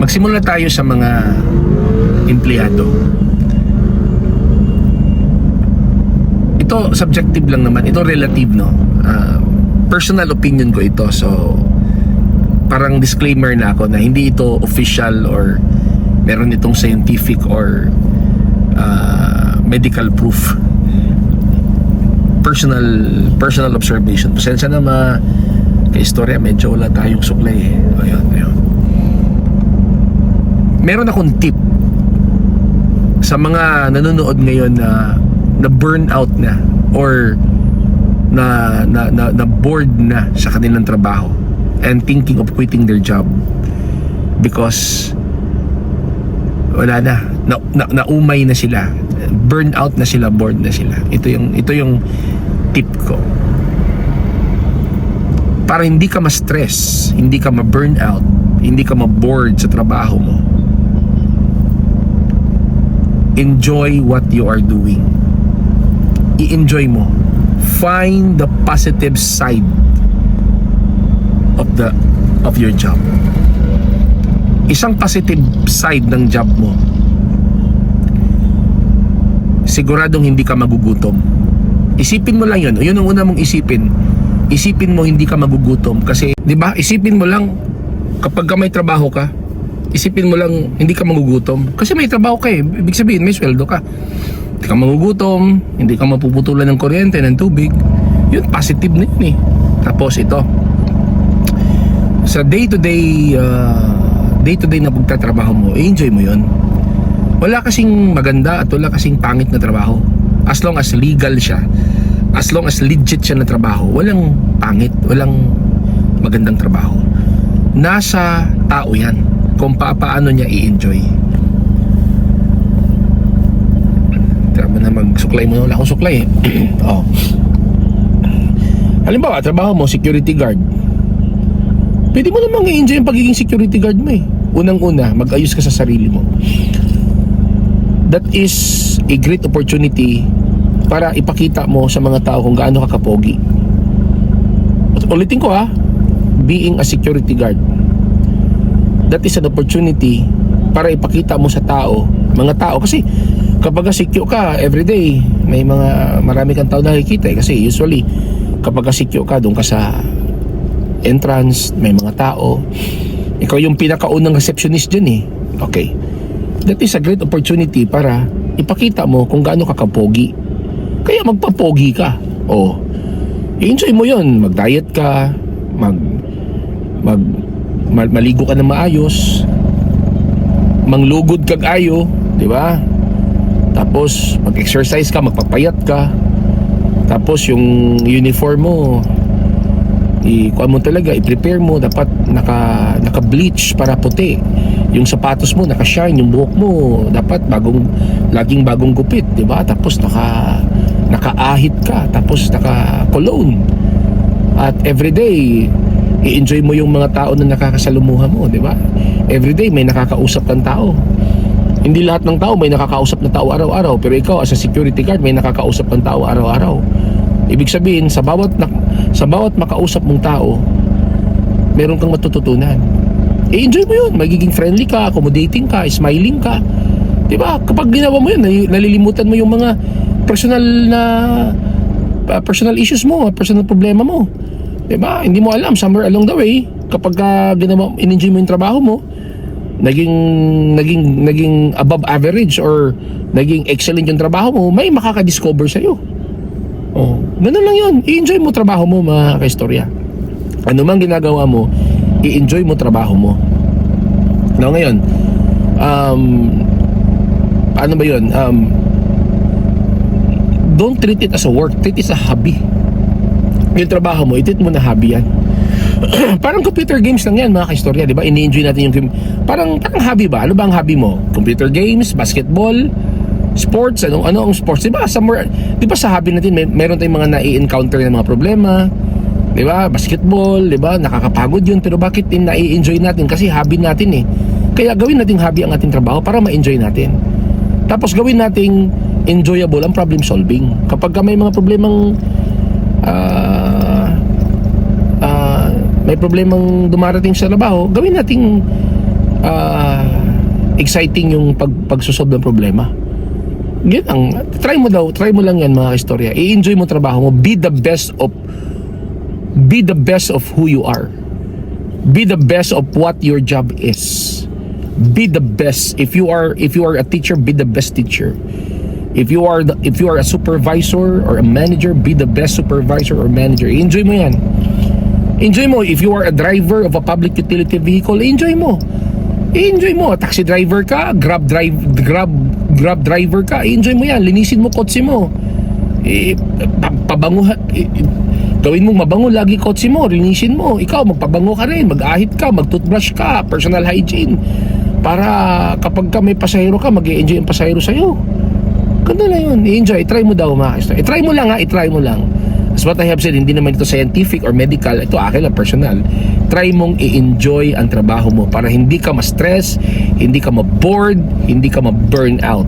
Magsimula tayo sa mga empleyado. Ito subjective lang naman, ito relative, no? Personal opinion ko ito, so parang disclaimer na ako na hindi ito official or meron itong scientific or medical proof. Personal observation. Pasensya na ka-istorya, medyo wala tayong suklay eh. Ayun. Meron akong tip sa mga nanonood ngayon na burn out na or na bored na sa kanilang trabaho and thinking of quitting their job because wala na naumay na sila, burn out na sila, bored na sila. Ito yung tip ko para hindi ka ma-stress, hindi ka ma-burn out, hindi ka ma-bored sa trabaho mo. Enjoy what you are doing. I-enjoy mo. Find the positive side of your job. Isang positive side ng job mo, siguradong hindi ka magugutom. Isipin mo lang yun. Yun ang una mong isipin. Isipin mo hindi ka magugutom. Kasi, di ba, isipin mo lang kapag ka may trabaho ka, isipin mo lang hindi ka magugutom. Kasi may trabaho ka eh. Ibig sabihin, may sweldo ka. Hindi ka magugutom, hindi ka mapuputulan ng kuryente, ng tubig. Yun, positive na yun eh. Tapos ito, sa day-to-day na pagtatrabaho mo, enjoy mo yun. Wala kasing maganda at wala kasing pangit na trabaho. As long as legal siya, as long as legit siya na trabaho, walang pangit, walang magandang trabaho. Nasa tao yan kung paano niya i-enjoy. Tama na magsuklay mo. Wala akong suklay eh. Oh. Halimbawa, trabaho mo, security guard. Pwede mo namang i-enjoy yung pagiging security guard mo eh. Unang-una, mag-ayos ka sa sarili mo. That is a great opportunity para ipakita mo sa mga tao kung gaano ka kapogi. Ulitin ko ha, being a security guard, that is an opportunity para ipakita mo sa tao, mga tao, kasi kapag secure ka everyday, marami kang tao nakikita eh, kasi usually kapag secure ka, doon ka sa entrance, may mga tao, ikaw yung pinakaunang receptionist dyan eh. Okay, that is a great opportunity para ipakita mo kung gaano ka kapogi. Kaya magpapogi ka. Oh, i-enjoy mo yun. Mag-diet ka, maligo ka na maayos, manglugod kag ayo, di ba? Tapos mag-exercise ka, magpapayat ka. Tapos yung uniform mo, kuha mo talaga, i-prepare mo, dapat naka-bleach para puti. Yung sapatos mo naka-shine, yung buhok mo dapat laging bagong gupit, di ba? Tapos naka-ahit ka, tapos naka-cologne. At everyday i-enjoy mo yung mga tao na nakakasalumuha mo, di ba? Everyday may nakakausap kang tao. Hindi lahat ng tao may nakakausap na tao araw-araw, pero ikaw as a security guard may nakakausap kang tao araw-araw. Ibig sabihin, sa bawat makausap mong tao, meron kang matututunan. I-enjoy mo yun, magiging friendly ka, accommodating ka, smiling ka, di ba? Kapag ginawa mo yun, nalilimutan mo yung mga personal issues mo, personal problema mo, di ba? Hindi mo alam, somewhere along the way, kapag in-enjoy mo yung trabaho mo, naging above average or naging excellent yung trabaho mo, may makaka-discover sa'yo. Oh, ganun lang yun. I-enjoy mo trabaho mo, mga kaistorya. Ano mang ginagawa mo, i-enjoy mo trabaho mo. Now ngayon, ano ba yun? Don't treat it as a work, treat it as a hobby. Yung trabaho mo, i-treat mo na hobby yan. Parang computer games lang yan, mga kaistorya, di ba? Ini-enjoy natin yung parang hobby ba? Ano ba ang hobby mo? Computer games, basketball, sports, ano ang sports? Di ba? Somewhere, di ba sa hobby natin, meron tayong mga nai-encounter ng mga problema, di ba? Basketball, di ba? Nakakapagod yun, pero bakit nai-enjoy natin? Kasi hobby natin eh. Kaya gawin nating hobby ang ating trabaho para ma-enjoy natin. Tapos gawin nating enjoyable ang problem solving. Kapag may mga problemang may problemang dumarating sa trabaho, gawin nating exciting yung pagsusolve ng problema. Yan ang, try mo lang yan mga istorya. I-enjoy mo trabaho mo. Be the best of who you are. Be the best of what your job is. Be the best. If you are a teacher, be the best teacher. If you are a supervisor or a manager, be the best supervisor or manager. Enjoy mo yan. Enjoy mo. If you are a driver of a public utility vehicle, enjoy mo. Enjoy mo. Taxi driver ka, grab driver ka, enjoy mo yan. Linisin mo kotse mo. Gawin mong mabango lagi kotse mo, linisin mo. Ikaw magpabango ka rin, mag-ahit ka, mag-toothbrush ka, personal hygiene. Para kapag ka may pasahero ka, mag-i-enjoy ang pasahero sa'yo. Ganda na yun. I-enjoy. I-try mo daw mga. I-try mo lang ha. I-try mo lang. As what I have said, hindi naman ito scientific or medical. Ito akin lang, personal. Try mong i-enjoy ang trabaho mo para hindi ka ma-stress, hindi ka ma-bored, hindi ka ma-burn out.